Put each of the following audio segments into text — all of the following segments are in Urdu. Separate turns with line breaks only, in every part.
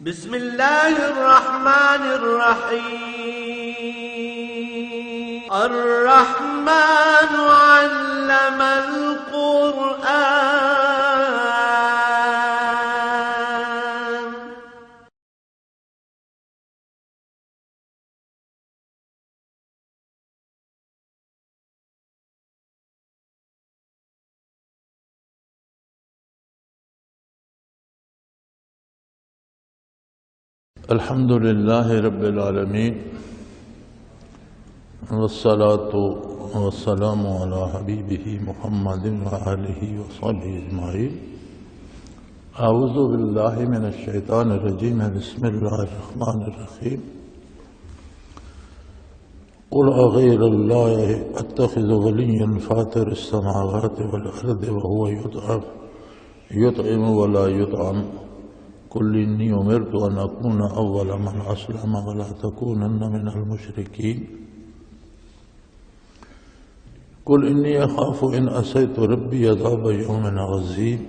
بسم الله الرحمن الرحيم. الرحمن علم القرآن.
الحمد لله رب العالمين، والصلاة والسلام على حبيبه محمد وآله وصحبه أجمعين. أعوذ بالله من الشيطان الرجيم. بسم الله الرحمن الرحيم. قل أغير الله أتخذ وليا فاطر السماوات والأرض وهو يطعم ولا يطعم قل إني أمرت أن أكون أول من أسلم ولا تكونن من المشركين. قل إني أخاف إن عصيت ربي عذاب يوم عظيم.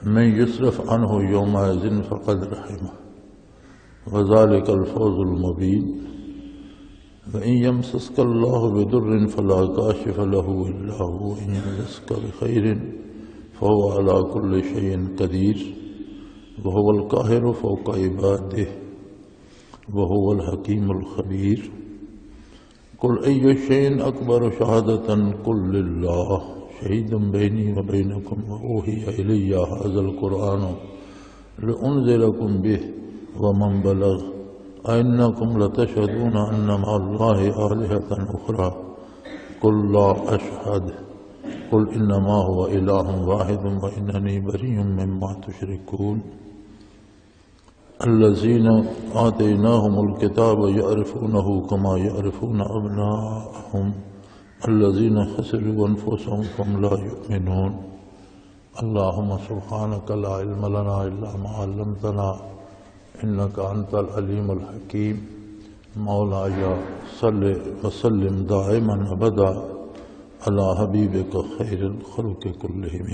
من يصرف عنه يومئذ فقد رحمه وذلك الفوز المبين. وإن يمسسك الله بضر فلا كاشف له إلا هو وإن يمسسك بخير فهو على كل شيء قدير وهو القاهر فوق عباده وهو الحكيم الخبير. قل أي شيء أكبر شهادة قل لله شهيد بيني وبينكم وأوحي إلي هذا القرآن لأنذركم به ومن بلغ أئنكم لتشهدون أن مع الله آلهة أخرى قل لا أشهد قل إنما هو إله واحد وإنني بريء مما تشركون. الذين آتيناهم الكتاب يعرفونه كما يعرفون أبناءهم الذين خسروا أنفسهم فهم لا يؤمنون. اللهم سبحانك لا علم لنا إلا ما علمتنا إنك أنت العليم الحكيم. مولاي صل وسلم دائما أبدا على حبیبک خیر الخلق کلہم.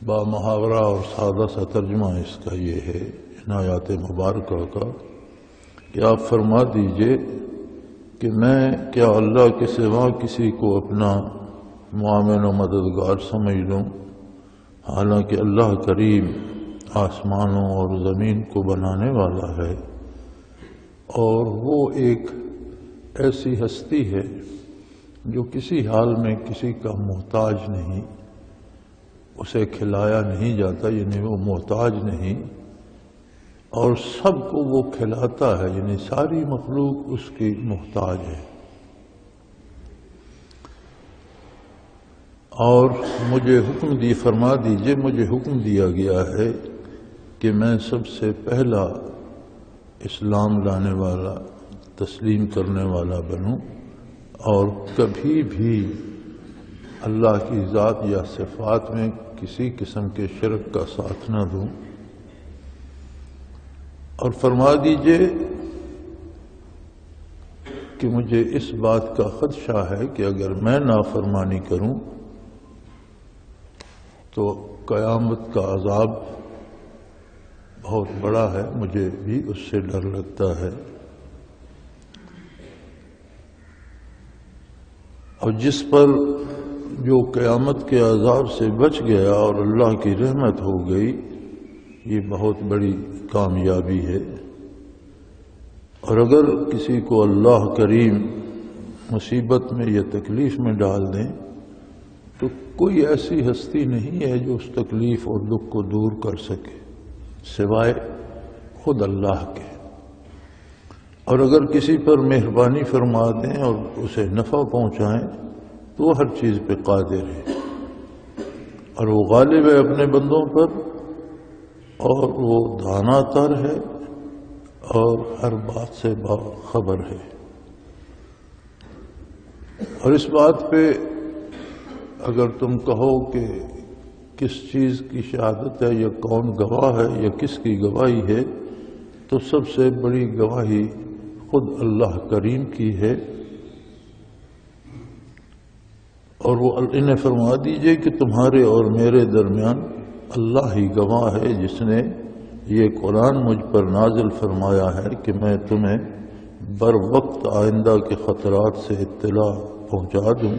با محاورہ اور سادہ سا ترجمہ اس کا یہ ہے ان آیات مبارکہ کا کہ آپ فرما دیجئے کہ میں کیا اللہ کے سوا کسی کو اپنا معاون و مددگار سمجھ لوں، حالانکہ اللہ کریم آسمانوں اور زمین کو بنانے والا ہے، اور وہ ایک ایسی ہستی ہے جو کسی حال میں کسی کا محتاج نہیں، اسے کھلایا نہیں جاتا، یعنی وہ محتاج نہیں، اور سب کو وہ کھلاتا ہے، یعنی ساری مخلوق اس کی محتاج ہے. اور مجھے فرما دیجئے مجھے حکم دیا گیا ہے کہ میں سب سے پہلا اسلام لانے والا، تسلیم کرنے والا بنوں، اور کبھی بھی اللہ کی ذات یا صفات میں کسی قسم کے شرک کا ساتھ نہ دوں. اور فرما دیجئے کہ مجھے اس بات کا خدشہ ہے کہ اگر میں نافرمانی کروں تو قیامت کا عذاب بہت بڑا ہے، مجھے بھی اس سے ڈر لگتا ہے. اور جس پر جو قیامت کے عذاب سے بچ گیا اور اللہ کی رحمت ہو گئی، یہ بہت بڑی کامیابی ہے. اور اگر کسی کو اللہ کریم مصیبت میں یا تکلیف میں ڈال دیں تو کوئی ایسی ہستی نہیں ہے جو اس تکلیف اور دکھ کو دور کر سکے سوائے خود اللہ کے. اور اگر کسی پر مہربانی فرما دیں اور اسے نفع پہنچائیں تو وہ ہر چیز پہ قادر ہے، اور وہ غالب ہے اپنے بندوں پر، اور وہ دانا تر ہے اور ہر بات سے باخبر ہے. اور اس بات پہ اگر تم کہو کہ کس چیز کی شہادت ہے یا کون گواہ ہے یا کس کی گواہی ہے، تو سب سے بڑی گواہی خود اللہ کریم کی ہے. اور وہ انہیں فرما دیجئے کہ تمہارے اور میرے درمیان اللہ ہی گواہ ہے جس نے یہ قرآن مجھ پر نازل فرمایا ہے کہ میں تمہیں بر وقت آئندہ کے خطرات سے اطلاع پہنچا دوں،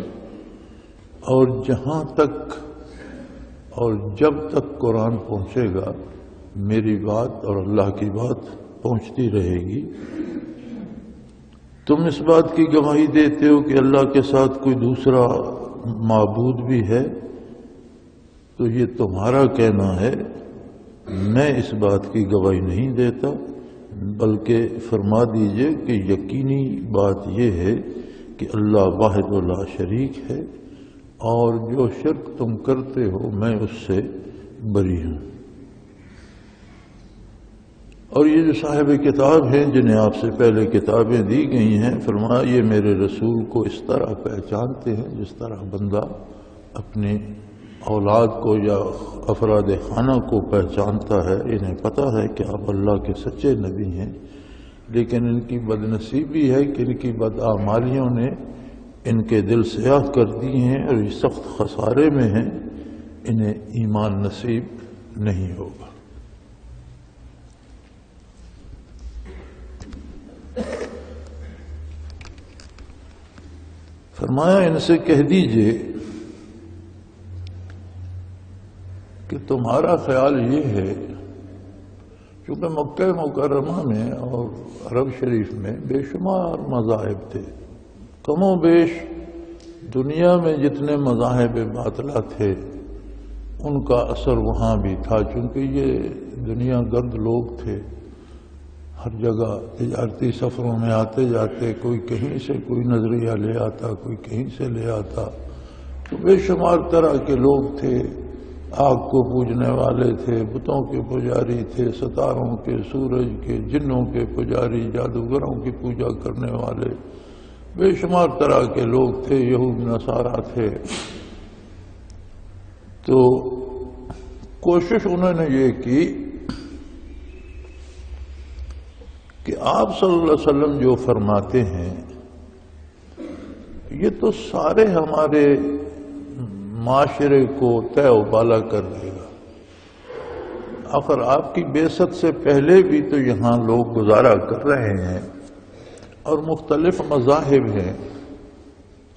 اور جہاں تک اور جب تک قرآن پہنچے گا میری بات اور اللہ کی بات پہنچتی رہے گی۔ تم اس بات کی گواہی دیتے ہو کہ اللہ کے ساتھ کوئی دوسرا معبود بھی ہے، تو یہ تمہارا کہنا ہے، میں اس بات کی گواہی نہیں دیتا، بلکہ فرما دیجئے کہ یقینی بات یہ ہے کہ اللہ واحد و لا شریک ہے، اور جو شرک تم کرتے ہو میں اس سے بری ہوں۔ اور یہ جو صاحب کتاب ہیں جنہیں آپ سے پہلے کتابیں دی گئی ہیں، فرمایا یہ میرے رسول کو اس طرح پہچانتے ہیں جس طرح بندہ اپنے اولاد کو یا افراد خانہ کو پہچانتا ہے۔ انہیں پتہ ہے کہ آپ اللہ کے سچے نبی ہیں، لیکن ان کی بدنصیبی ہے کہ ان کی بدعمالیوں نے ان کے دل سیاہ کر دی ہیں اور یہ سخت خسارے میں ہیں، انہیں ایمان نصیب نہیں ہوگا۔ فرمایا ان سے کہہ دیجئے کہ تمہارا خیال یہ ہے، چونکہ مکہ مکرمہ میں اور عرب شریف میں بے شمار مذاہب تھے، کم و بیش دنیا میں جتنے مذاہب باطلہ تھے ان کا اثر وہاں بھی تھا، چونکہ یہ دنیا گرد لوگ تھے، ہر جگہ تجارتی سفروں میں آتے جاتے، کوئی کہیں سے کوئی نظریہ لے آتا، کوئی کہیں سے لے آتا، تو بے شمار طرح کے لوگ تھے، آگ کو پوجنے والے تھے، بتوں کے پجاری تھے، ستاروں کے، سورج کے، جنوں کے پجاری، جادوگروں کی پوجا کرنے والے، بے شمار طرح کے لوگ تھے، یہود نصارہ تھے۔ تو کوشش انہوں نے یہ کی کہ آپ صلی اللہ علیہ وسلم جو فرماتے ہیں یہ تو سارے ہمارے معاشرے کو طے و بالا کر دے گا۔ آخر آپ کی بعثت سے پہلے بھی تو یہاں لوگ گزارا کر رہے ہیں اور مختلف مذاہب ہیں،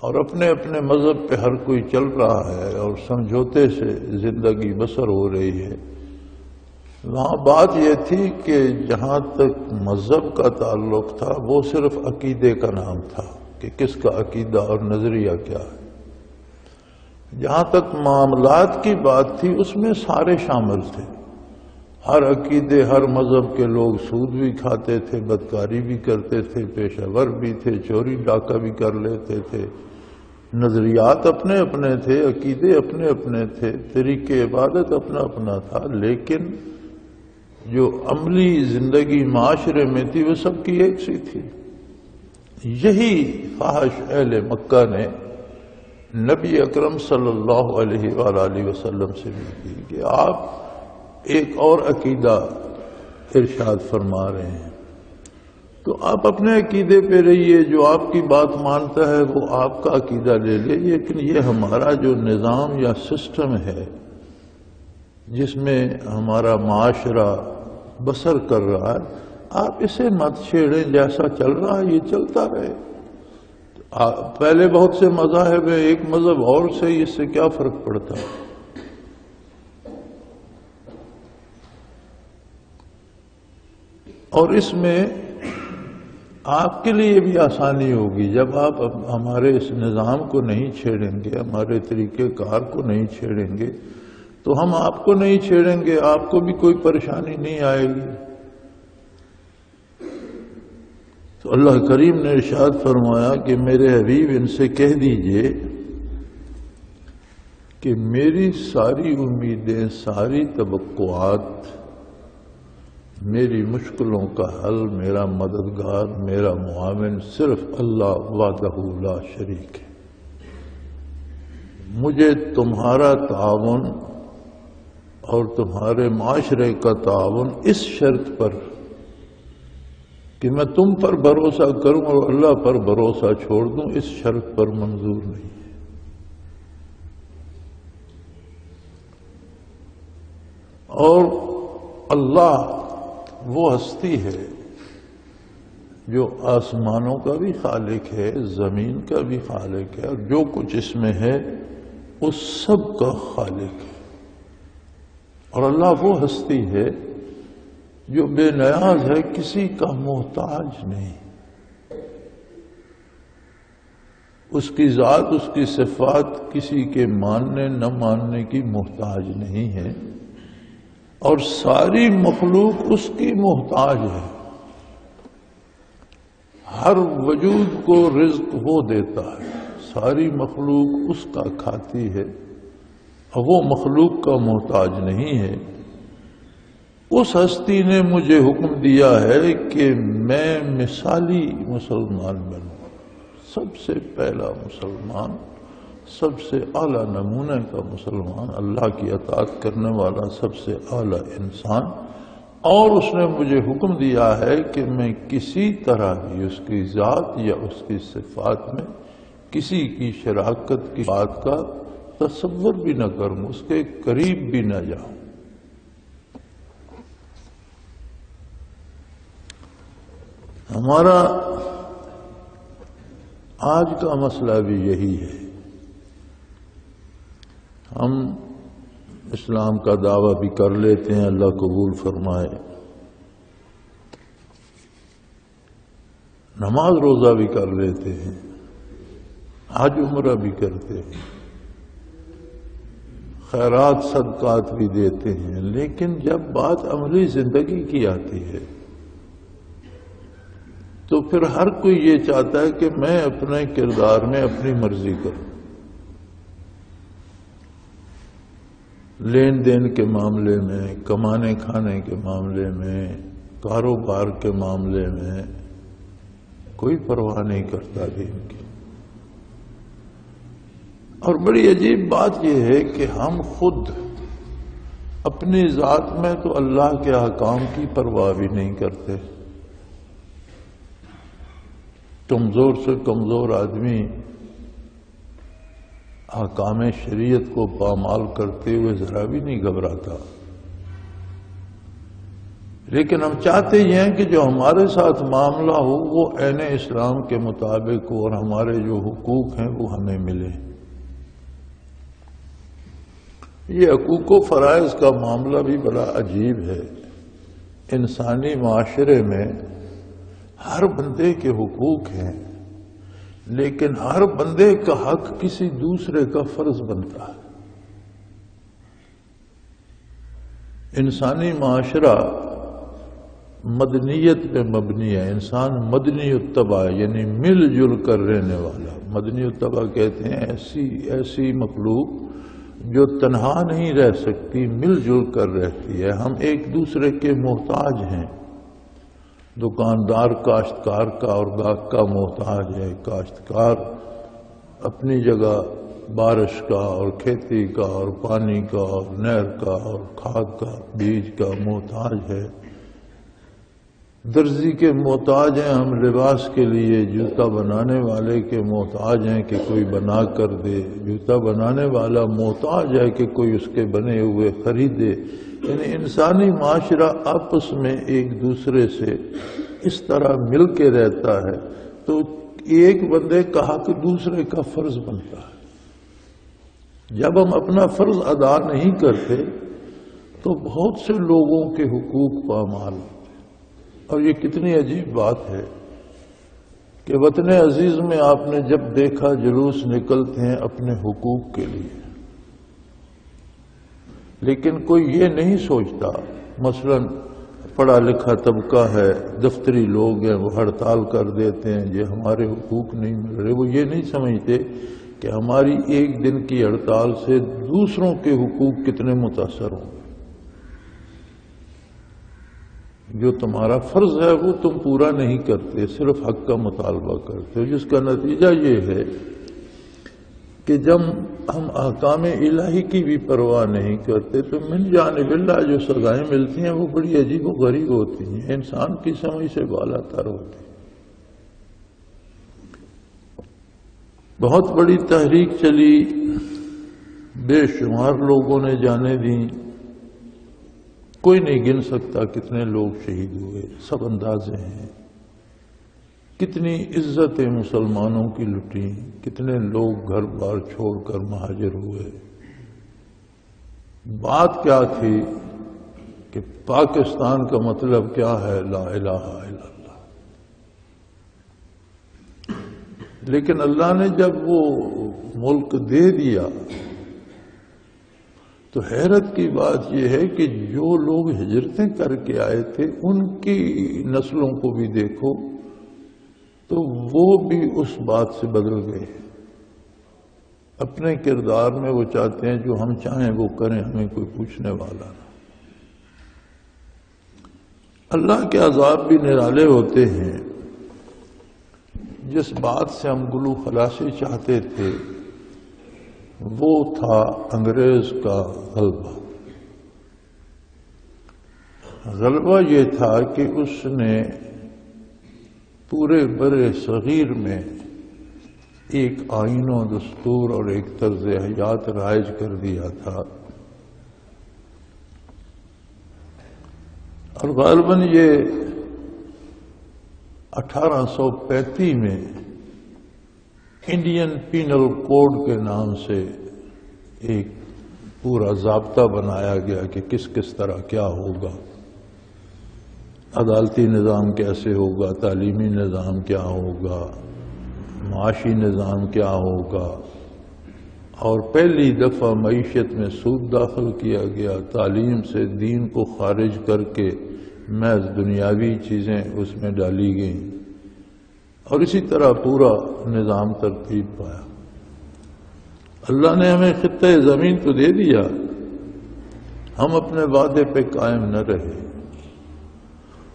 اور اپنے اپنے مذہب پہ ہر کوئی چل رہا ہے اور سمجھوتے سے زندگی بسر ہو رہی ہے۔ وہاں بات یہ تھی کہ جہاں تک مذہب کا تعلق تھا وہ صرف عقیدے کا نام تھا کہ کس کا عقیدہ اور نظریہ کیا ہے۔ جہاں تک معاملات کی بات تھی اس میں سارے شامل تھے، ہر عقیدے ہر مذہب کے لوگ سود بھی کھاتے تھے، بدکاری بھی کرتے تھے، پیشہ ور بھی تھے، چوری ڈاکہ بھی کر لیتے تھے، نظریات اپنے اپنے تھے، عقیدے اپنے اپنے تھے، طریقے عبادت اپنا اپنا تھا، لیکن جو عملی زندگی معاشرے میں تھی وہ سب کی ایک سی تھی۔ یہی خواہش اہل مکہ نے نبی اکرم صلی اللہ علیہ وآلہ وسلم سے بھی کی کہ آپ ایک اور عقیدہ ارشاد فرما رہے ہیں، تو آپ اپنے عقیدے پہ رہیے، جو آپ کی بات مانتا ہے وہ آپ کا عقیدہ لے لے، لیکن یہ ہمارا جو نظام یا سسٹم ہے جس میں ہمارا معاشرہ بسر کر رہا ہے، آپ اسے مت چھیڑیں، جیسا چل رہا ہے یہ چلتا رہے۔ پہلے بہت سے مذاہب ہیں، ایک مذہب اور سے اس سے کیا فرق پڑتا ہے؟ اور اس میں آپ کے لیے بھی آسانی ہوگی، جب آپ ہمارے اس نظام کو نہیں چھیڑیں گے، ہمارے طریقہ کار کو نہیں چھیڑیں گے، تو ہم آپ کو نہیں چھیڑیں گے، آپ کو بھی کوئی پریشانی نہیں آئے گی۔ تو اللہ کریم نے ارشاد فرمایا کہ میرے حبیب ان سے کہہ دیجئے کہ میری ساری امیدیں، ساری توقعات، میری مشکلوں کا حل، میرا مددگار، میرا معاون صرف اللہ وحدہ لا شریک ہے۔ مجھے تمہارا تعاون اور تمہارے معاشرے کا تعاون اس شرط پر کہ میں تم پر بھروسہ کروں اور اللہ پر بھروسہ چھوڑ دوں، اس شرط پر منظور نہیں ہے۔ اور اللہ وہ ہستی ہے جو آسمانوں کا بھی خالق ہے، زمین کا بھی خالق ہے، اور جو کچھ اس میں ہے اس سب کا خالق ہے۔ اور اللہ وہ ہستی ہے جو بے نیاز ہے، کسی کا محتاج نہیں۔ اس کی ذات، اس کی صفات کسی کے ماننے نہ ماننے کی محتاج نہیں ہے، اور ساری مخلوق اس کی محتاج ہے۔ ہر وجود کو رزق وہ دیتا ہے، ساری مخلوق اس کا کھاتی ہے، اور وہ مخلوق کا محتاج نہیں ہے۔ اس ہستی نے مجھے حکم دیا ہے کہ میں مثالی مسلمان بنوں، سب سے پہلا مسلمان، سب سے اعلیٰ نمونے کا مسلمان، اللہ کی اطاعت کرنے والا سب سے اعلیٰ انسان۔ اور اس نے مجھے حکم دیا ہے کہ میں کسی طرح بھی اس کی ذات یا اس کی صفات میں کسی کی شراکت کی بات کا تصور بھی نہ کروں، اس کے قریب بھی نہ جاؤں۔ ہمارا آج کا مسئلہ بھی یہی ہے۔ ہم اسلام کا دعویٰ بھی کر لیتے ہیں، اللہ قبول فرمائے، نماز روزہ بھی کر لیتے ہیں، حج عمرہ بھی کرتے ہیں، خیرات صدقات بھی دیتے ہیں، لیکن جب بات عملی زندگی کی آتی ہے تو پھر ہر کوئی یہ چاہتا ہے کہ میں اپنے کردار میں اپنی مرضی کروں۔ لین دین کے معاملے میں، کمانے کھانے کے معاملے میں، کاروبار کے معاملے میں کوئی پرواہ نہیں کرتا دین کی۔ اور بڑی عجیب بات یہ ہے کہ ہم خود اپنی ذات میں تو اللہ کے احکام کی پرواہ بھی نہیں کرتے۔ کمزور سے کمزور آدمی احکام شریعت کو پامال کرتے ہوئے ذرا بھی نہیں گھبراتا، لیکن ہم چاہتے یہ ہیں کہ جو ہمارے ساتھ معاملہ ہو وہ عین اسلام کے مطابق ہو، اور ہمارے جو حقوق ہیں وہ ہمیں ملے۔ یہ حقوق و فرائض کا معاملہ بھی بڑا عجیب ہے۔ انسانی معاشرے میں ہر بندے کے حقوق ہیں، لیکن ہر بندے کا حق کسی دوسرے کا فرض بنتا ہے۔ انسانی معاشرہ مدنیت پہ مبنی ہے، انسان مدنی الطبع یعنی مل جل کر رہنے والا۔ مدنی الطبع کہتے ہیں ایسی مخلوق جو تنہا نہیں رہ سکتی، مل جل کر رہتی ہے۔ ہم ایک دوسرے کے محتاج ہیں۔ دکاندار کاشتکار کا اور گاہک کا محتاج ہے، کاشتکار اپنی جگہ بارش کا اور کھیتی کا اور پانی کا اور نہر کا اور کھاد کا بیج کا محتاج ہے۔ درزی کے محتاج ہیں ہم لباس کے لیے، جوتا بنانے والے کے محتاج ہیں کہ کوئی بنا کر دے، جوتا بنانے والا محتاج ہے کہ کوئی اس کے بنے ہوئے خریدے۔ یعنی انسانی معاشرہ آپس میں ایک دوسرے سے اس طرح مل کے رہتا ہے تو ایک بندے کا حق دوسرے کا فرض بنتا ہے۔ جب ہم اپنا فرض ادا نہیں کرتے تو بہت سے لوگوں کے حقوق پامال ہوتے ہیں۔ اور یہ کتنی عجیب بات ہے کہ وطن عزیز میں آپ نے جب دیکھا جلوس نکلتے ہیں اپنے حقوق کے لیے، لیکن کوئی یہ نہیں سوچتا، مثلا پڑھا لکھا طبقہ ہے، دفتری لوگ ہیں، وہ ہڑتال کر دیتے ہیں یہ ہمارے حقوق نہیں مل رہے۔ وہ یہ نہیں سمجھتے کہ ہماری ایک دن کی ہڑتال سے دوسروں کے حقوق کتنے متاثر ہوں۔ جو تمہارا فرض ہے وہ تم پورا نہیں کرتے، صرف حق کا مطالبہ کرتے ہو، جس کا نتیجہ یہ ہے کہ جب ہم احکام الہی کی بھی پرواہ نہیں کرتے تو من جانب اللہ جو سزائیں ملتی ہیں وہ بڑی عجیب و غریب ہوتی ہیں، انسان کی سمجھ سے بالا تر ہوتی ہیں۔ بہت بڑی تحریک چلی، بے شمار لوگوں نے جانیں دیں، کوئی نہیں گن سکتا کتنے لوگ شہید ہوئے، سب اندازے ہیں۔ کتنی عزتیں مسلمانوں کی لٹیں، کتنے لوگ گھر بار چھوڑ کر مہاجر ہوئے۔ بات کیا تھی کہ پاکستان کا مطلب کیا ہے؟ لا الہ الا اللہ۔ لیکن اللہ نے جب وہ ملک دے دیا تو حیرت کی بات یہ ہے کہ جو لوگ ہجرتیں کر کے آئے تھے ان کی نسلوں کو بھی دیکھو تو وہ بھی اس بات سے بدل گئے۔ اپنے کردار میں وہ چاہتے ہیں جو ہم چاہیں وہ کریں، ہمیں کوئی پوچھنے والا نہ۔ اللہ کے عذاب بھی نرالے ہوتے ہیں۔ جس بات سے ہم گلو خلاصی چاہتے تھے وہ تھا انگریز کا غلبہ۔ غلبہ یہ تھا کہ اس نے پورے برے صغیر میں ایک آئین و دستور اور ایک طرز حیات رائج کر دیا تھا، اور غالباً یہ 1835 میں انڈین پینل کوڈ کے نام سے ایک پورا ضابطہ بنایا گیا کہ کس کس طرح کیا ہوگا، عدالتی نظام کیسے ہوگا، تعلیمی نظام کیا ہوگا، معاشی نظام کیا ہوگا، اور پہلی دفعہ معیشت میں سود داخل کیا گیا، تعلیم سے دین کو خارج کر کے محض دنیاوی چیزیں اس میں ڈالی گئیں، اور اسی طرح پورا نظام ترتیب پایا۔ اللہ نے ہمیں خطہ زمین تو دے دیا، ہم اپنے وعدے پہ قائم نہ رہے۔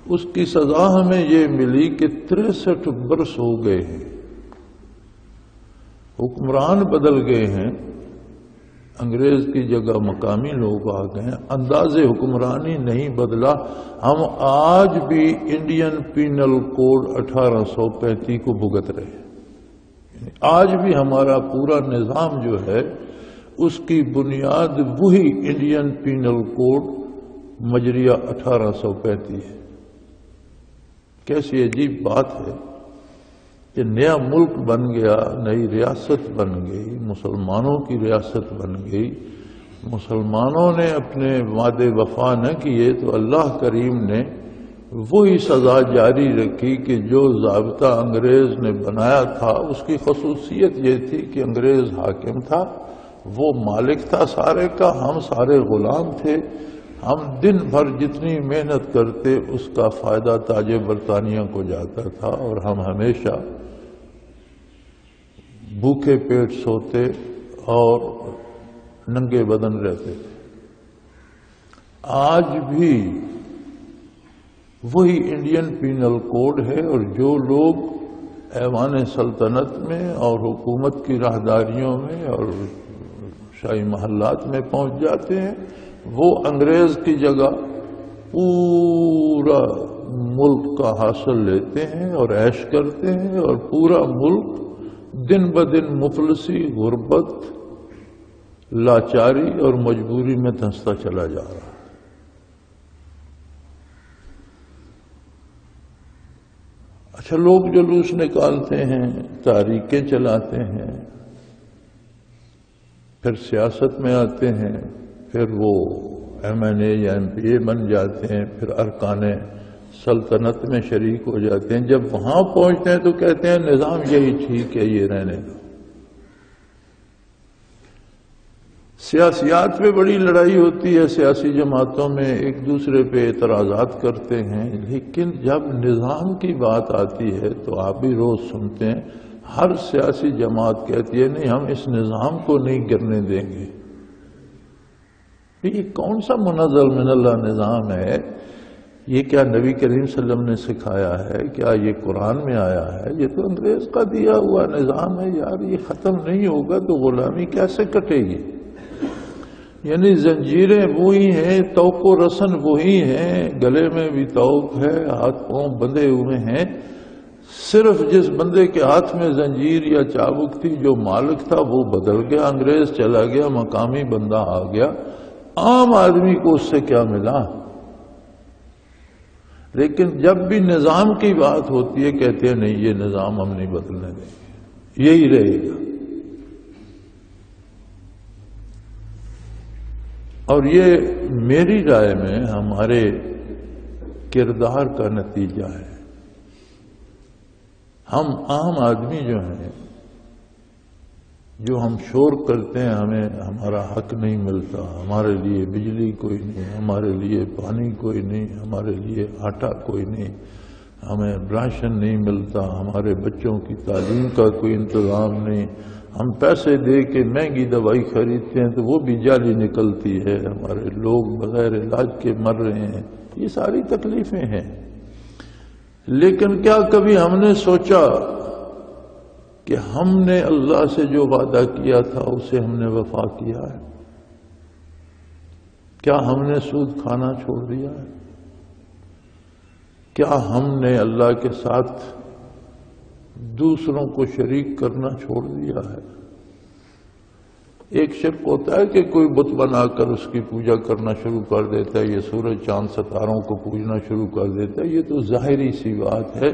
اس کی سزا ہمیں یہ ملی کہ 63 برس ہو گئے ہیں، حکمران بدل گئے ہیں، انگریز کی جگہ مقامی لوگ آ گئے ہیں، انداز حکمرانی نہیں بدلا۔ ہم آج بھی انڈین پینل کوڈ 1835 کو بھگت رہے ہیں۔ آج بھی ہمارا پورا نظام جو ہے اس کی بنیاد وہی انڈین پینل کوڈ مجریہ 1835 ہے۔ کیسی عجیب بات ہے کہ نیا ملک بن گیا، نئی ریاست بن گئی، مسلمانوں کی ریاست بن گئی، مسلمانوں نے اپنے وعدے وفا نہ کیے تو اللہ کریم نے وہی سزا جاری رکھی کہ جو ضابطہ انگریز نے بنایا تھا اس کی خصوصیت یہ تھی کہ انگریز حاکم تھا، وہ مالک تھا سارے کا، ہم سارے غلام تھے۔ ہم دن بھر جتنی محنت کرتے اس کا فائدہ تاج برطانیہ کو جاتا تھا، اور ہم ہمیشہ بھوکے پیٹ سوتے اور ننگے بدن رہتے تھے۔ آج بھی وہی انڈین پینل کوڈ ہے، اور جو لوگ ایوان سلطنت میں اور حکومت کی راہداریوں میں اور شاہی محلات میں پہنچ جاتے ہیں وہ انگریز کی جگہ پورا ملک کا حاصل لیتے ہیں اور عیش کرتے ہیں، اور پورا ملک دن بدن مفلسی، غربت، لاچاری اور مجبوری میں دھنستا چلا جا رہا ہے۔ اچھا، لوگ جلوس نکالتے ہیں، تحریکیں چلاتے ہیں، پھر سیاست میں آتے ہیں، پھر وہ ایم این اے یا ایم پی اے بن جاتے ہیں، پھر ارکان سلطنت میں شریک ہو جاتے ہیں۔ جب وہاں پہنچتے ہیں تو کہتے ہیں نظام یہی ٹھیک ہے، یہ رہنے دو۔ سیاسیات میں بڑی لڑائی ہوتی ہے، سیاسی جماعتوں میں ایک دوسرے پہ اعتراضات کرتے ہیں، لیکن جب نظام کی بات آتی ہے تو آپ بھی روز سنتے ہیں ہر سیاسی جماعت کہتی ہے نہیں، ہم اس نظام کو نہیں گرنے دیں گے۔ یہ کون سا منزل من اللہ نظام ہے؟ یہ کیا نبی کریم صلی اللہ علیہ وسلم نے سکھایا ہے؟ کیا یہ قرآن میں آیا ہے؟ یہ تو انگریز کا دیا ہوا نظام ہے یار، یہ ختم نہیں ہوگا تو غلامی کیسے کٹے گی؟ یعنی زنجیریں وہی ہیں، توق و رسن وہی ہیں، گلے میں بھی توق ہے، ہاتھ پاؤں بندھے ہوئے ہیں، صرف جس بندے کے ہاتھ میں زنجیر یا چابک تھی، جو مالک تھا وہ بدل گیا، انگریز چلا گیا، مقامی بندہ آ گیا۔ عام آدمی کو اس سے کیا ملا؟ لیکن جب بھی نظام کی بات ہوتی ہے کہتے ہیں نہیں یہ نظام ہم نہیں بدلنے دیں گے، یہی رہے گا. اور یہ میری رائے میں ہمارے کردار کا نتیجہ ہے. ہم عام آدمی جو ہیں، جو ہم شور کرتے ہیں ہمیں ہمارا حق نہیں ملتا، ہمارے لیے بجلی کوئی نہیں، ہمارے لیے پانی کوئی نہیں، ہمارے لیے آٹا کوئی نہیں، ہمیں راشن نہیں ملتا، ہمارے بچوں کی تعلیم کا کوئی انتظام نہیں، ہم پیسے دے کے مہنگی دوائی خریدتے ہیں تو وہ بھی جعلی نکلتی ہے، ہمارے لوگ بغیر علاج کے مر رہے ہیں. یہ ساری تکلیفیں ہیں. لیکن کیا کبھی ہم نے سوچا کہ ہم نے اللہ سے جو وعدہ کیا تھا اسے ہم نے وفا کیا ہے؟ کیا ہم نے سود کھانا چھوڑ دیا ہے؟ کیا ہم نے اللہ کے ساتھ دوسروں کو شریک کرنا چھوڑ دیا ہے؟ ایک شرک ہوتا ہے کہ کوئی بت بنا کر اس کی پوجا کرنا شروع کر دیتا ہے، یہ سورج چاند ستاروں کو پوجنا شروع کر دیتا ہے. یہ تو ظاہری سی بات ہے.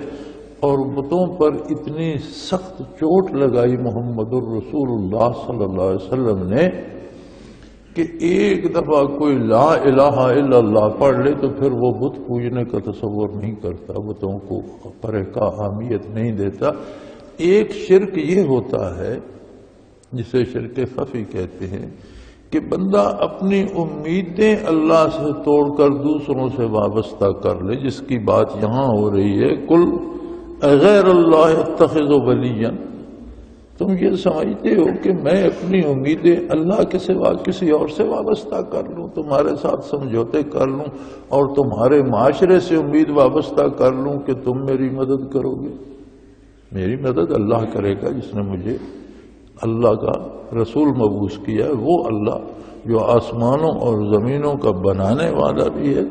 اور بتوں پر اتنی سخت چوٹ لگائی محمد الرسول اللہ صلی اللہ علیہ وسلم نے کہ ایک دفعہ کوئی لا الہ الا اللہ پڑھ لے تو پھر وہ بت پوجنے کا تصور نہیں کرتا، بتوں کو کا اہمیت نہیں دیتا. ایک شرک یہ ہوتا ہے جسے شرک خفی کہتے ہیں کہ بندہ اپنی امیدیں اللہ سے توڑ کر دوسروں سے وابستہ کر لے. جس کی بات یہاں ہو رہی ہے، کل غیر اللہ اتخذ ولیا، تم یہ سمجھتے ہو کہ میں اپنی امیدیں اللہ کے سوا کسی اور سے وابستہ کر لوں، تمہارے ساتھ سمجھوتے کر لوں اور تمہارے معاشرے سے امید وابستہ کر لوں کہ تم میری مدد کرو گے؟ میری مدد اللہ کرے گا جس نے مجھے اللہ کا رسول مبعوث کیا ہے. وہ اللہ جو آسمانوں اور زمینوں کا بنانے والا بھی ہے،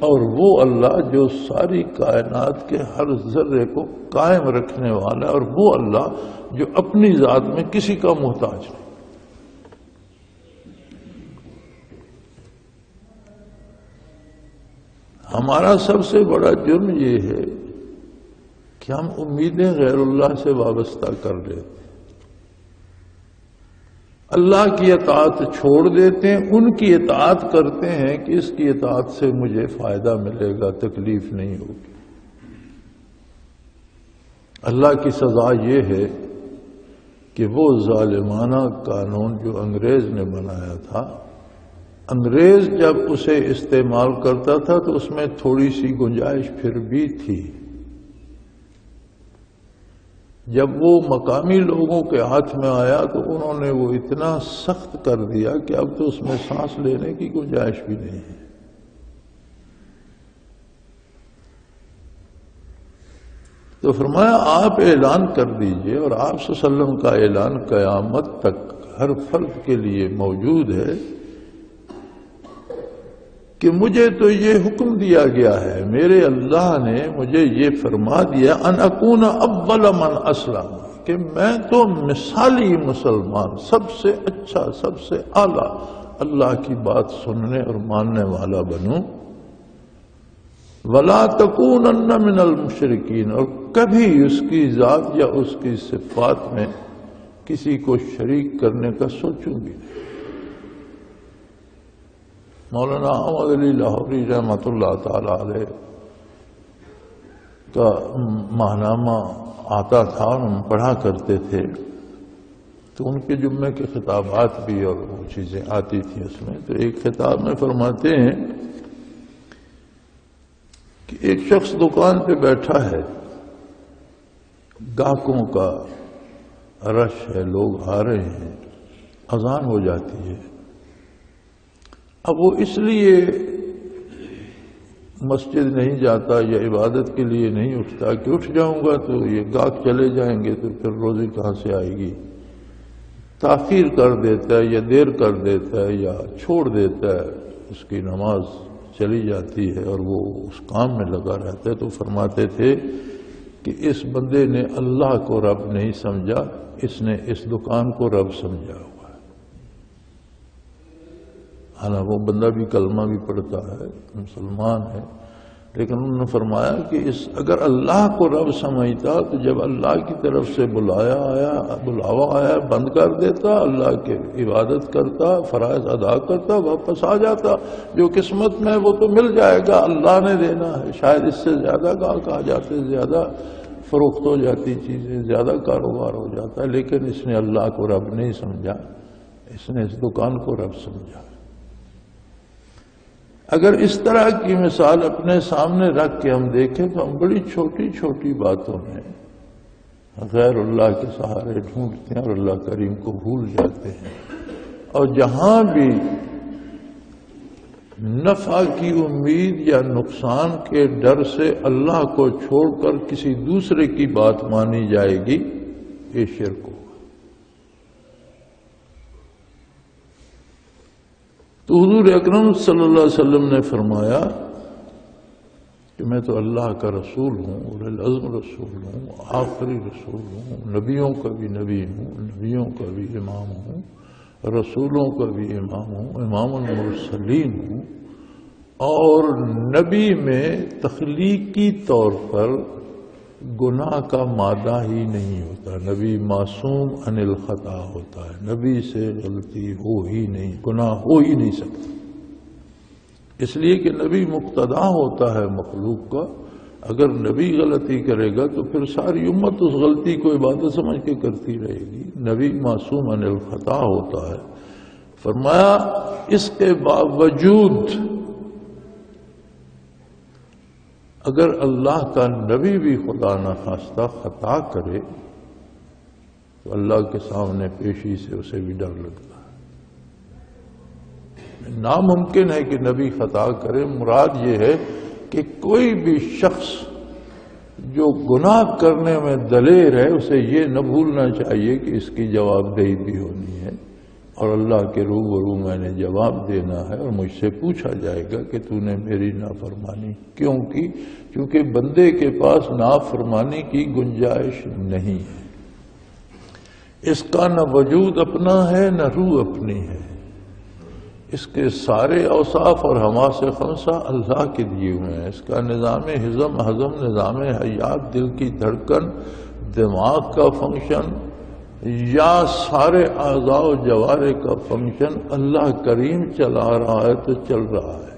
اور وہ اللہ جو ساری کائنات کے ہر ذرے کو قائم رکھنے والا ہے، اور وہ اللہ جو اپنی ذات میں کسی کا محتاج نہیں. ہمارا سب سے بڑا جرم یہ ہے کہ ہم امیدیں غیر اللہ سے وابستہ کر لیتے ہیں، اللہ کی اطاعت چھوڑ دیتے ہیں، ان کی اطاعت کرتے ہیں کہ اس کی اطاعت سے مجھے فائدہ ملے گا، تکلیف نہیں ہوگی. اللہ کی سزا یہ ہے کہ وہ ظالمانہ قانون جو انگریز نے بنایا تھا، انگریز جب اسے استعمال کرتا تھا تو اس میں تھوڑی سی گنجائش پھر بھی تھی. جب وہ مقامی لوگوں کے ہاتھ میں آیا تو انہوں نے وہ اتنا سخت کر دیا کہ اب تو اس میں سانس لینے کی گنجائش بھی نہیں ہے. تو فرمایا آپ اعلان کر دیجئے، اور آپ صلی اللہ علیہ وسلم کا اعلان قیامت تک ہر فرد کے لیے موجود ہے کہ مجھے تو یہ حکم دیا گیا ہے، میرے اللہ نے مجھے یہ فرما دیا ان اکون اول من اسلم، کہ میں تو مثالی مسلمان، سب سے اچھا، سب سے اعلیٰ اللہ کی بات سننے اور ماننے والا بنوں. ولا تکونن من المشرکین، اور کبھی اس کی ذات یا اس کی صفات میں کسی کو شریک کرنے کا سوچوں گی نہیں. مولانا احمد علی لاہوری رحمۃ اللہ تعالی علیہ کا ماہنامہ آتا تھا اور ہم پڑھا کرتے تھے، تو ان کے جمعے کے خطابات بھی اور وہ چیزیں آتی تھیں اس میں. تو ایک خطاب میں فرماتے ہیں کہ ایک شخص دکان پہ بیٹھا ہے، گاہکوں کا رش ہے، لوگ آ رہے ہیں، اذان ہو جاتی ہے. اب وہ اس لیے مسجد نہیں جاتا یا عبادت کے لیے نہیں اٹھتا کہ اٹھ جاؤں گا تو یہ گاہک چلے جائیں گے تو پھر روزی کہاں سے آئے گی. تاخیر کر دیتا ہے یا دیر کر دیتا ہے یا چھوڑ دیتا ہے، اس کی نماز چلی جاتی ہے اور وہ اس کام میں لگا رہتا ہے. تو فرماتے تھے کہ اس بندے نے اللہ کو رب نہیں سمجھا، اس نے اس دکان کو رب سمجھا ہوا ہے. حالانکہ وہ بندہ بھی کلمہ بھی پڑھتا ہے، مسلمان ہے، لیکن انہوں نے فرمایا کہ اگر اللہ کو رب سمجھتا تو جب اللہ کی طرف سے بلاوا آیا بند کر دیتا، اللہ کی عبادت کرتا، فرائض ادا کرتا، واپس آ جاتا۔ جو قسمت میں وہ تو مل جائے گا، اللہ نے دینا ہے۔ شاید اس سے زیادہ کہا جاتے زیادہ فروخت ہو جاتی چیزیں، زیادہ کاروبار ہو جاتا ہے، لیکن اس نے اللہ کو رب نہیں سمجھا، اس نے اس دکان کو رب سمجھا۔ اگر اس طرح کی مثال اپنے سامنے رکھ کے ہم دیکھیں تو ہم بڑی چھوٹی چھوٹی باتوں میں غیر اللہ کے سہارے ڈھونڈتے ہیں اور اللہ کریم کو بھول جاتے ہیں، اور جہاں بھی نفع کی امید یا نقصان کے ڈر سے اللہ کو چھوڑ کر کسی دوسرے کی بات مانی جائے گی، یہ شرک ہوگا۔ تو حضور اکرم صلی اللہ علیہ وسلم نے فرمایا کہ میں تو اللہ کا رسول ہوں، اولو العزم رسول ہوں، آخری رسول ہوں، نبیوں کا بھی نبی ہوں، نبیوں کا بھی امام ہوں، رسولوں کا بھی امام ہوں، امام المرسلین ہوں، اور نبی میں تخلیقی طور پر گناہ کا مادہ ہی نہیں ہوتا، نبی معصوم عن الخطا ہوتا ہے، نبی سے غلطی ہو ہی نہیں، گناہ ہو ہی نہیں سکتا، اس لیے کہ نبی مقتدا ہوتا ہے مخلوق کا۔ اگر نبی غلطی کرے گا تو پھر ساری امت اس غلطی کو عبادت سمجھ کے کرتی رہے گی، نبی معصوم عن الخطا ہوتا ہے۔ فرمایا اس کے باوجود اگر اللہ کا نبی بھی خدا نخواستہ خطا کرے تو اللہ کے سامنے پیشی سے اسے بھی ڈر لگتا ہے۔ ناممکن ہے کہ نبی خطا کرے، مراد یہ ہے کہ کوئی بھی شخص جو گناہ کرنے میں دلیر ہے اسے یہ نہ بھولنا چاہیے کہ اس کی جواب دہی بھی ہونی ہے، اور اللہ کے روبرو میں نے جواب دینا ہے، اور مجھ سے پوچھا جائے گا کہ تو نے میری نافرمانی کیوں کی؟ کیونکہ بندے کے پاس نافرمانی کی گنجائش نہیں ہے، اس کا نہ وجود اپنا ہے نہ روح اپنی ہے، اس کے سارے اوصاف اور حواس خمسہ اللہ کے دیے ہوئے ہیں، اس کا نظام ہضم، نظام حیات، دل کی دھڑکن، دماغ کا فنکشن یا سارے اعضاء و جوارح کا فنکشن اللہ کریم چلا رہا ہے تو چل رہا ہے۔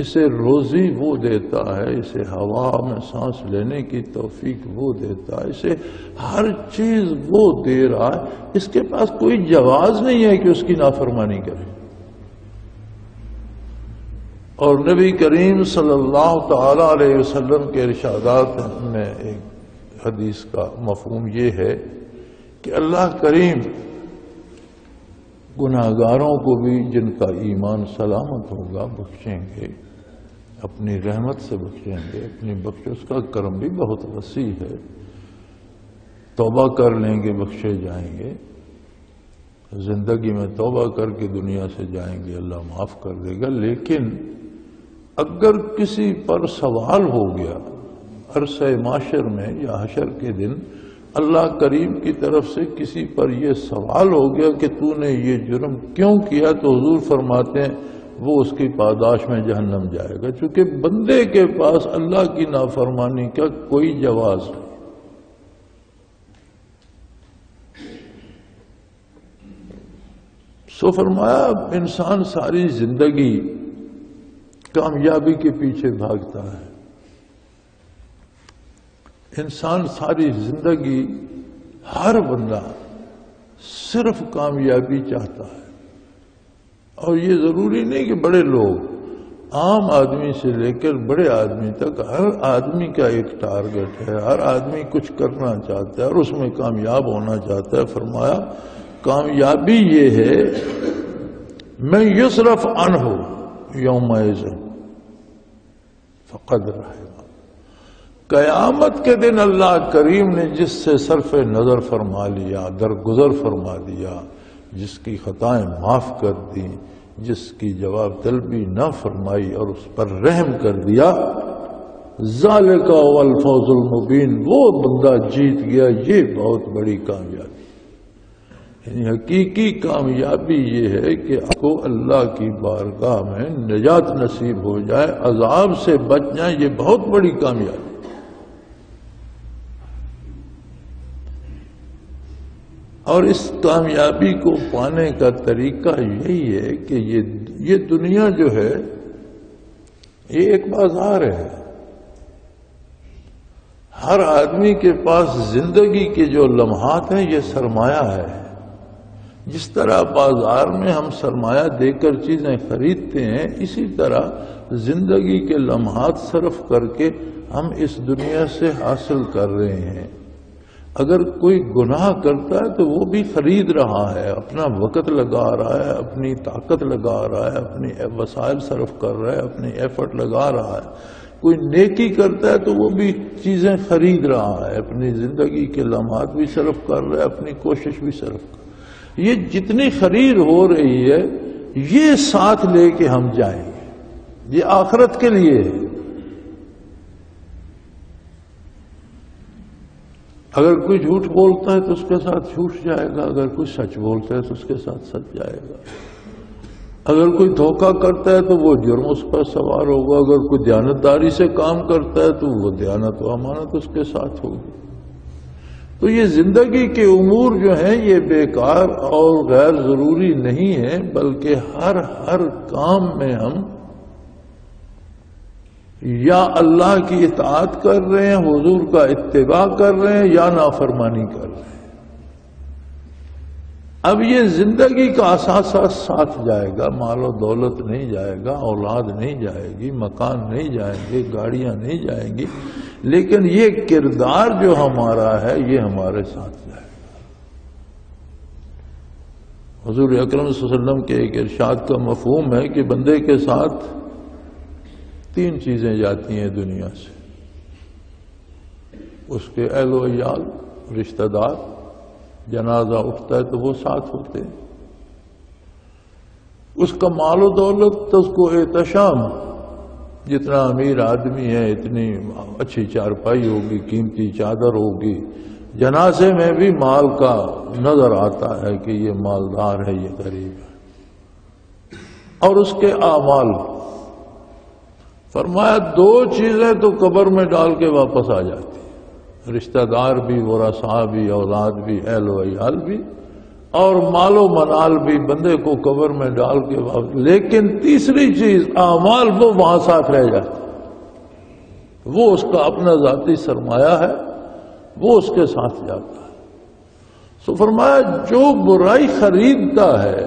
اسے روزی وہ دیتا ہے، اسے ہوا میں سانس لینے کی توفیق وہ دیتا ہے، اسے ہر چیز وہ دے رہا ہے، اس کے پاس کوئی جواز نہیں ہے کہ اس کی نافرمانی کرے۔ اور نبی کریم صلی اللہ تعالی علیہ وسلم کے ارشادات میں ایک حدیث کا مفہوم یہ ہے کہ اللہ کریم گناہگاروں کو بھی جن کا ایمان سلامت ہوگا بخشیں گے، اپنی رحمت سے بخشیں گے، اپنی بخشش کا کرم بھی بہت وسیع ہے، توبہ کر لیں گے بخشے جائیں گے، زندگی میں توبہ کر کے دنیا سے جائیں گے اللہ معاف کر دے گا۔ لیکن اگر کسی پر سوال ہو گیا عرصہ معاشر میں یا حشر کے دن، اللہ کریم کی طرف سے کسی پر یہ سوال ہو گیا کہ تو نے یہ جرم کیوں کیا، تو حضور فرماتے ہیں وہ اس کی پاداش میں جہنم جائے گا، چونکہ بندے کے پاس اللہ کی نافرمانی کا کوئی جواز نہیں۔ سو فرمایا انسان ساری زندگی کامیابی کے پیچھے بھاگتا ہے، انسان ساری زندگی ہر بندہ صرف کامیابی چاہتا ہے، اور یہ ضروری نہیں کہ بڑے لوگ، عام آدمی سے لے کر بڑے آدمی تک ہر آدمی کا ایک ٹارگٹ ہے، ہر آدمی کچھ کرنا چاہتا ہے اور اس میں کامیاب ہونا چاہتا ہے۔ فرمایا کامیابی یہ ہے میں یصرف عنہ یومئذ فقد رحمہ، قیامت کے دن اللہ کریم نے جس سے صرف نظر فرما لیا، درگزر فرما دیا، جس کی خطائیں معاف کر دیں، جس کی جواب طلبی نہ فرمائی اور اس پر رحم کر دیا، ذالک هو الفوز المبین، وہ بندہ جیت گیا، یہ بہت بڑی کامیابی۔ یعنی حقیقی کامیابی یہ ہے کہ آپ کو اللہ کی بارگاہ میں نجات نصیب ہو جائے، عذاب سے بچ جائیں، یہ بہت بڑی کامیابی۔ اور اس کامیابی کو پانے کا طریقہ یہی ہے کہ یہ دنیا جو ہے یہ ایک بازار ہے۔ ہر آدمی کے پاس زندگی کے جو لمحات ہیں یہ سرمایہ ہے۔ جس طرح بازار میں ہم سرمایہ دے کر چیزیں خریدتے ہیں، اسی طرح زندگی کے لمحات صرف کر کے ہم اس دنیا سے حاصل کر رہے ہیں۔ اگر کوئی گناہ کرتا ہے تو وہ بھی خرید رہا ہے، اپنا وقت لگا رہا ہے، اپنی طاقت لگا رہا ہے، اپنی وسائل صرف کر رہا ہے، اپنی ایفرٹ لگا رہا ہے۔ کوئی نیکی کرتا ہے تو وہ بھی چیزیں خرید رہا ہے، اپنی زندگی کے لمحات بھی صرف کر رہا ہے، اپنی کوشش بھی صرف کر رہا ہے۔ یہ جتنی خرید ہو رہی ہے یہ ساتھ لے کے ہم جائیں گے، یہ آخرت کے لیے ہے۔ اگر کوئی جھوٹ بولتا ہے تو اس کے ساتھ جھوٹ جائے گا، اگر کوئی سچ بولتا ہے تو اس کے ساتھ سچ جائے گا۔ اگر کوئی دھوکہ کرتا ہے تو وہ جرم اس پر سوار ہوگا، اگر کوئی دیانتداری سے کام کرتا ہے تو وہ دیانت و امانت اس کے ساتھ ہوگی۔ تو یہ زندگی کے امور جو ہیں یہ بیکار اور غیر ضروری نہیں ہیں، بلکہ ہر کام میں ہم یا اللہ کی اطاعت کر رہے ہیں، حضور کا اتباع کر رہے ہیں، یا نافرمانی کر رہے ہیں۔ اب یہ زندگی کا اثاثہ ساتھ جائے گا، مال و دولت نہیں جائے گا، اولاد نہیں جائے گی، مکان نہیں جائیں گے، گاڑیاں نہیں جائیں گی، لیکن یہ کردار جو ہمارا ہے یہ ہمارے ساتھ جائے گا۔ حضور اکرم صلی اللہ علیہ وسلم کے ایک ارشاد کا مفہوم ہے کہ بندے کے ساتھ 3 چیزیں جاتی ہیں دنیا سے، اس کے اہل و عیال، رشتہ دار، جنازہ اٹھتا ہے تو وہ ساتھ ہوتے ہیں، اس کا مال و دولت تو اس کو احتشام، جتنا امیر آدمی ہے اتنی اچھی چارپائی ہوگی، قیمتی چادر ہوگی، جنازے میں بھی مال کا نظر آتا ہے کہ یہ مالدار ہے، یہ غریب ہے۔ اور اس کے اعمال، فرمایا 2 چیزیں تو قبر میں ڈال کے واپس آ جاتی، رشتہ دار بھی، ورثاء بھی، اولاد بھی، اہل و عیال بھی، اور مال و منال بھی بندے کو قبر میں ڈال کے واپس۔ لیکن تیسری چیز اعمال، وہ وہاں ساتھ رہ جاتی، وہ اس کا اپنا ذاتی سرمایہ ہے، وہ اس کے ساتھ جاتا ہے۔ سو فرمایا جو برائی خریدتا ہے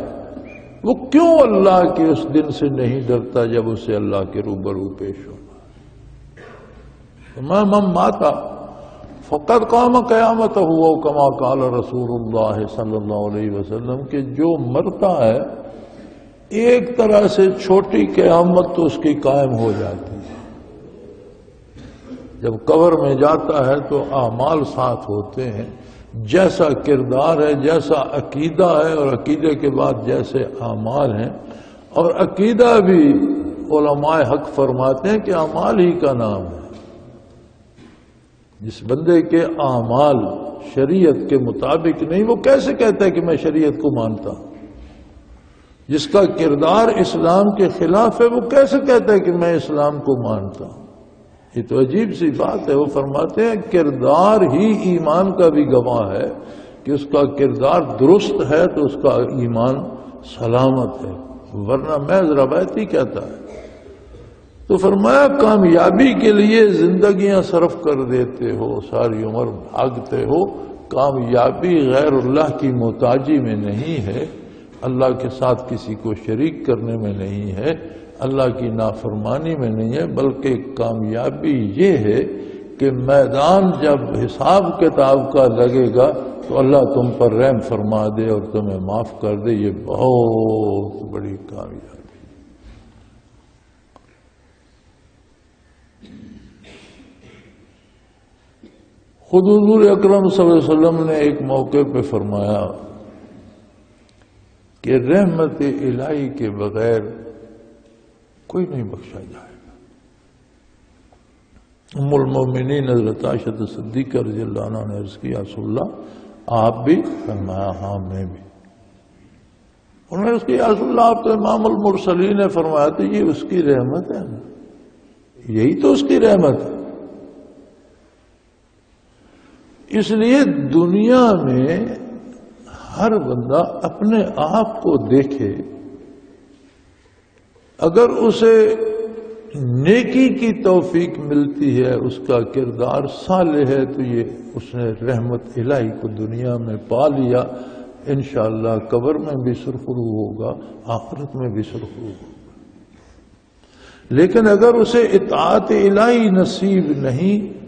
وہ کیوں اللہ کے اس دن سے نہیں ڈرتا جب اسے اللہ کے روبرو پیش ہوگا۔ من مات فقد قام قیامتہ کما قال رسول اللہ صلی اللہ علیہ وسلم، کہ جو مرتا ہے ایک طرح سے چھوٹی قیامت تو اس کی قائم ہو جاتی ہے۔ جب قبر میں جاتا ہے تو اعمال ساتھ ہوتے ہیں، جیسا کردار ہے، جیسا عقیدہ ہے، اور عقیدے کے بعد جیسے اعمال ہیں۔ اور عقیدہ بھی علماء حق فرماتے ہیں کہ اعمال ہی کا نام ہے۔ جس بندے کے اعمال شریعت کے مطابق نہیں، وہ کیسے کہتا ہے کہ میں شریعت کو مانتا ہوں؟ جس کا کردار اسلام کے خلاف ہے وہ کیسے کہتا ہے کہ میں اسلام کو مانتا ہوں؟ یہ تو عجیب سی بات ہے۔ وہ فرماتے ہیں کردار ہی ایمان کا بھی گواہ ہے، کہ اس کا کردار درست ہے تو اس کا ایمان سلامت ہے، ورنہ محض روایتی کہتا ہے۔ تو فرمایا کامیابی کے لیے زندگیاں صرف کر دیتے ہو، ساری عمر بھاگتے ہو، کامیابی غیر اللہ کی محتاجی میں نہیں ہے، اللہ کے ساتھ کسی کو شریک کرنے میں نہیں ہے، اللہ کی نافرمانی میں نہیں ہے، بلکہ کامیابی یہ ہے کہ میدان جب حساب کتاب کا لگے گا تو اللہ تم پر رحم فرما دے اور تمہیں معاف کر دے۔ یہ بہت بڑی کامیابی۔ خود حضور اکرم صلی اللہ علیہ وسلم نے ایک موقع پہ فرمایا کہ رحمت الہی کے بغیر کوئی نہیں بخشا جائے گا۔ ام المومنین حضرت عائشہ صدیقہ رضی اللہ عنہ نے عرض کیا رسول اللہ آپ بھی؟ فرمایا ہاں میں بھی۔ انہوں نے اس کی یا رسول اللہ آپ تو امام المرسلین نے فرمایا تو یہ اس کی رحمت ہے نا، یہی تو اس کی رحمت ہے۔ اس لیے دنیا میں ہر بندہ اپنے آپ کو دیکھے، اگر اسے نیکی کی توفیق ملتی ہے، اس کا کردار صالح ہے، تو یہ اس نے رحمت الہی کو دنیا میں پا لیا، انشاءاللہ قبر میں بھی سرخرو ہوگا، آخرت میں بھی سرخرو ہوگا۔ لیکن اگر اسے اطاعت الہی نصیب نہیں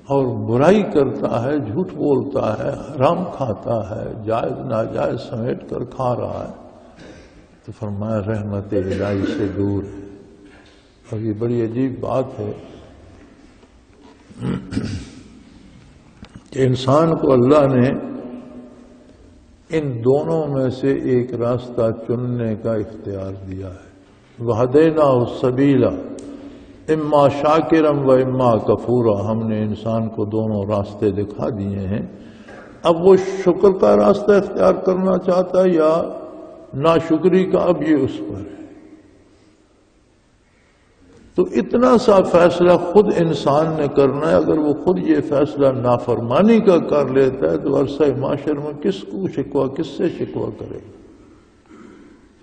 اور برائی کرتا ہے، جھوٹ بولتا ہے، حرام کھاتا ہے، جائز ناجائز سمیٹ کر کھا رہا ہے، تو فرمایا رحمت الہی سے دور ہے۔ اور یہ بڑی عجیب بات ہے کہ انسان کو اللہ نے ان دونوں میں سے ایک راستہ چننے کا اختیار دیا ہے۔ وَهَدَيْنَاهُ السَّبِيلَ اما شاکرم و اما کفورا، ہم نے انسان کو دونوں راستے دکھا دیے ہیں۔ اب وہ شکر کا راستہ اختیار کرنا چاہتا ہے یا ناشکری کا، اب یہ اس پر ہے۔ تو اتنا سا فیصلہ خود انسان نے کرنا ہے۔ اگر وہ خود یہ فیصلہ نافرمانی کا کر لیتا ہے تو عرصہ معاشر میں کس کو شکوہ، کس سے شکوہ کرے گا؟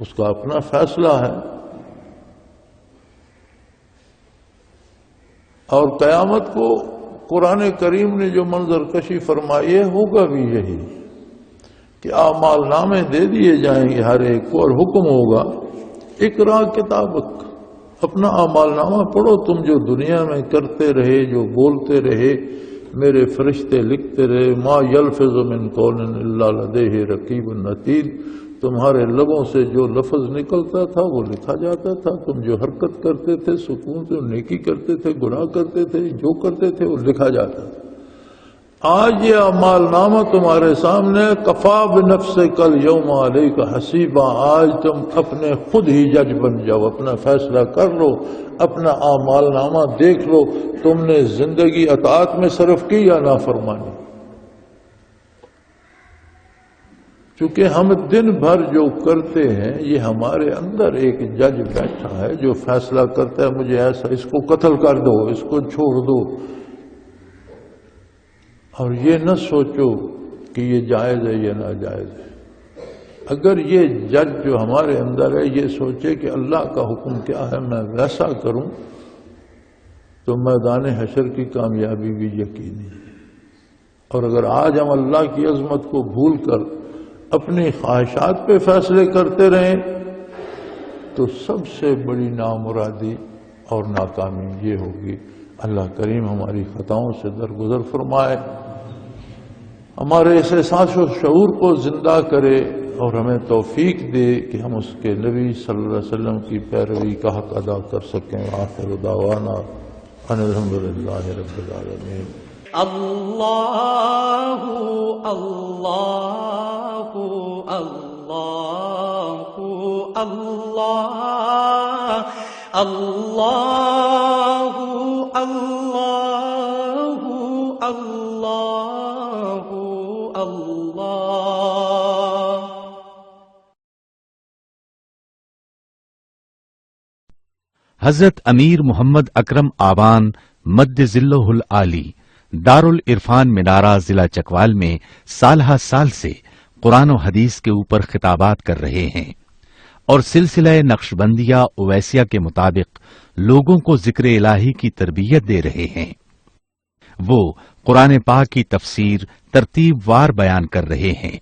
اس کا اپنا فیصلہ ہے۔ اور قیامت کو قرآن کریم نے جو منظر کشی فرمائی ہے ہوگا بھی یہی کہ اعمال نامے دے دیے جائیں گے ہر ایک کو، اور حکم ہوگا اقرا کتابک، اپنا اعمال نامہ پڑھو، تم جو دنیا میں کرتے رہے، جو بولتے رہے، میرے فرشتے لکھتے رہے۔ ما یلفظ من قول الا لدیہ رقیب عتید، تمہارے لبوں سے جو لفظ نکلتا تھا وہ لکھا جاتا تھا۔ تم جو حرکت کرتے تھے، سکون سے نیکی کرتے تھے، گناہ کرتے تھے، جو کرتے تھے وہ لکھا جاتا تھا۔ آج یہ اعمال نامہ تمہارے سامنے، کفا بنفسک الیوم علیک حسیبا، آج تم اپنے خود ہی جج بن جاؤ، اپنا فیصلہ کر لو، اپنا اعمال نامہ دیکھ لو، تم نے زندگی اطاعت میں صرف کی یا نافرمانی۔ چونکہ ہم دن بھر جو کرتے ہیں یہ ہمارے اندر ایک جج بیٹھا ہے جو فیصلہ کرتا ہے مجھے ایسا، اس کو قتل کر دو، اس کو چھوڑ دو، اور یہ نہ سوچو کہ یہ جائز ہے یا ناجائز ہے۔ اگر یہ جج جو ہمارے اندر ہے یہ سوچے کہ اللہ کا حکم کیا ہے، میں ویسا کروں، تو میدان حشر کی کامیابی بھی یقینی ہے۔ اور اگر آج ہم اللہ کی عظمت کو بھول کر اپنی خواہشات پہ فیصلے کرتے رہیں تو سب سے بڑی نامرادی اور ناکامی یہ ہوگی۔ اللہ کریم ہماری خطاؤں سے درگزر فرمائے، ہمارے اس احساس و شعور کو زندہ کرے اور ہمیں توفیق دے کہ ہم اس کے نبی صلی اللہ علیہ وسلم کی پیروی کا حق ادا کر سکیں۔ آخر دعوانا ان الحمدللہ رب العالمین۔
اللہ اللہ اللہ اللہ اللہ اللہ اللہ اللہ۔
حضرت امیر محمد اکرم آوان مد ذلہ العالی دارالعرفان منارہ ضلع چکوال میں سالہ سال سے قرآن و حدیث کے اوپر خطابات کر رہے ہیں اور سلسلہ نقشبندیہ اویسیہ کے مطابق لوگوں کو ذکر الہی کی تربیت دے رہے ہیں۔ وہ قرآن پاک کی تفسیر ترتیب وار بیان کر رہے ہیں۔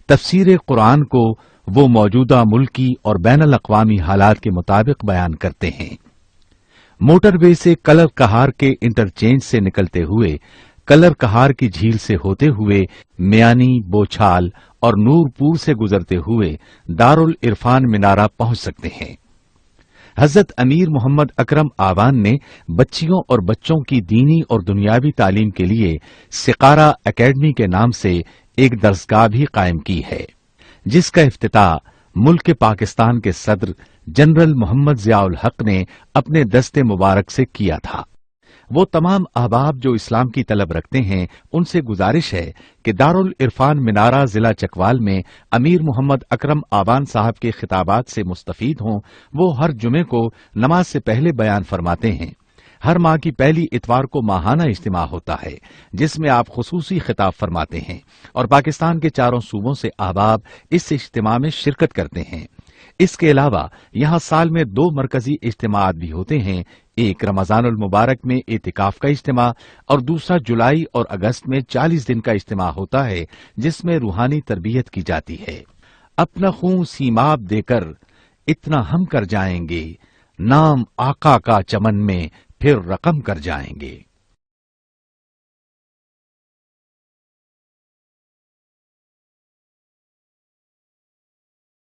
تفسیر قرآن کو وہ موجودہ ملکی اور بین الاقوامی حالات کے مطابق بیان کرتے ہیں۔ موٹر وے سے کلر کہار کے انٹرچینج سے نکلتے ہوئے، کلر کہار کی جھیل سے ہوتے ہوئے، میانی، بوچھال اور نور پور سے گزرتے ہوئے دارالعرفان منارہ پہنچ سکتے ہیں۔ حضرت امیر محمد اکرم آوان نے بچیوں اور بچوں کی دینی اور دنیاوی تعلیم کے لیے سقارہ اکیڈمی کے نام سے ایک درسگاہ بھی قائم کی ہے، جس کا افتتاح ملک پاکستان کے صدر جنرل محمد ضیاء الحق نے اپنے دست مبارک سے کیا تھا۔ وہ تمام احباب جو اسلام کی طلب رکھتے ہیں ان سے گزارش ہے کہ دارل عرفان منارہ ضلع چکوال میں امیر محمد اکرم آبان صاحب کے خطابات سے مستفید ہوں۔ وہ ہر جمعے کو نماز سے پہلے بیان فرماتے ہیں۔ ہر ماہ کی پہلی اتوار کو ماہانہ اجتماع ہوتا ہے جس میں آپ خصوصی خطاب فرماتے ہیں اور پاکستان کے چاروں صوبوں سے احباب اس اجتماع میں شرکت کرتے ہیں۔ اس کے علاوہ یہاں سال میں 2 مرکزی اجتماعات بھی ہوتے ہیں، ایک رمضان المبارک میں اعتکاف کا اجتماع اور دوسرا جولائی اور اگست میں 40 دن کا اجتماع ہوتا ہے جس میں روحانی تربیت کی جاتی ہے۔ اپنا خون سیماب دے کر اتنا ہم کر جائیں گے، نام آقا کا چمن میں پھر رقم کر جائیں گے۔